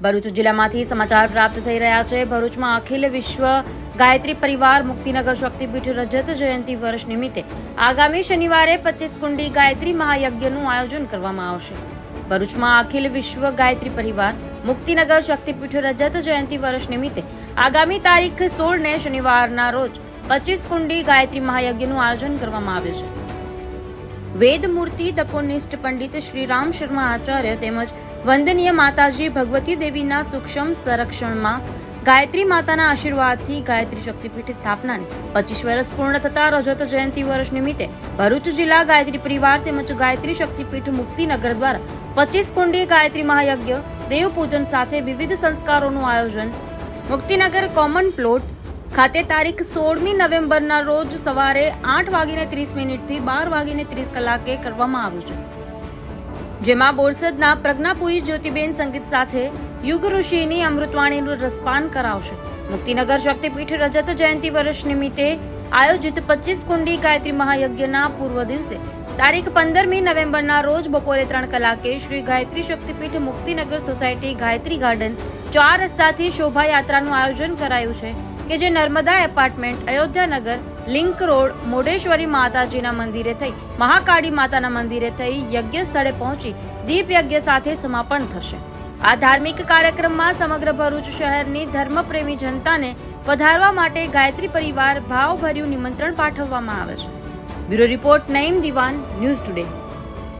ભરૂચ જિલ્લામાંથી સમાચાર પ્રાપ્ત થઈ રહ્યા છે। ભરૂચમાં અખિલ વિશ્વ ગાયત્રી પરિવાર મુક્તિનગર શક્તિપીઠ રજત જયંતિ વર્ષ નિમિત્તે આગામી શનિવારે 25 કુંડી ગાયત્રી મહાયજ્ઞનું આયોજન કરવામાં આવશે। ભરૂચમાં અખિલ વિશ્વ ગાયત્રી પરિવાર મુક્તિનગર શક્તિપીઠ રજત જયંતિ વર્ષ નિમિત્તે આગામી તારીખ 16 ને શનિવારના રોજ 25 કુંડી ગાયત્રી મહાયજ્ઞનું આયોજન કરવામાં આવ્યું છે। વેદ મૂર્તિ તપોનિષ્ઠ પંડિત શ્રી રામ શર્મા આચાર્ય તેમજ વંદનીય માતાજી ભગવતી દેવીના સૂક્ષ્મ સંરક્ષણમાં ગાયત્રી માતાના આશીર્વાદથી ગાયત્રી શક્તિપીઠ સ્થાપનાને 25 વર્ષ પૂર્ણ થતા રજત જયંતિ વર્ષ નિમિત્તે ભરૂચ જિલ્લા ગાયત્રી પરિવાર તેમજ ગાયત્રી શક્તિપીઠ મુક્તિનગર દ્વારા 25 કુંડી ગાયત્રી મહાયજ્ઞ દેવ પૂજન સાથે વિવિધ સંસ્કારોનું આયોજન મુક્તિનગર કોમન પ્લોટ ખાતે તારીખ 16મી નવેમ્બરના રોજ સવારે 8:30 થી 12:30 કરવામાં આવ્યું છે, જેમાં બોરસદના પ્રજ્ઞાપુરી જ્યોતિબેન સંગીત સાથે યુગ ઋષિની અમૃતવાણીનું રસપાન કરાવશે। મુક્તિનગર શક્તિપીઠ રજત જયંતિ વર્ષ નિમિત્તે આયોજિત 25 કુંડી ગાયત્રી મહાયજ્ઞના પૂર્વ દિવસે તારીખ 15મી નવેમ્બરના રોજ બપોરે 3 શ્રી ગાયત્રી શક્તિપીઠ મુક્તિનગર સોસાયટી ગાયત્રી ગાર્ડન 4 રસ્તાથી શોભાયાત્રાનું આયોજન કરાયું છે કે જે Narmada apartment, Ayodhyanagar, link road, Modheshwari માતાજીના મંદિરે થઈ મહાકાળી માતાના મંદિરે થઈ યજ્ઞ સ્થળે પહોંચી દીપ યજ્ઞ સાથે સમાપન થશે। આ ધાર્મિક કાર્યક્રમમાં સમગ્ર ભરૂચ શહેરની ધર્મપ્રેમી જનતાને પધારવા માટે ગાયત્રી પરિવાર ભાવભર્યું નિમંત્રણ પાઠવવામાં આવે છે। બ્યુરો રિપોર્ટ, નઈમ દિવાન, ન્યૂઝ ટુડે।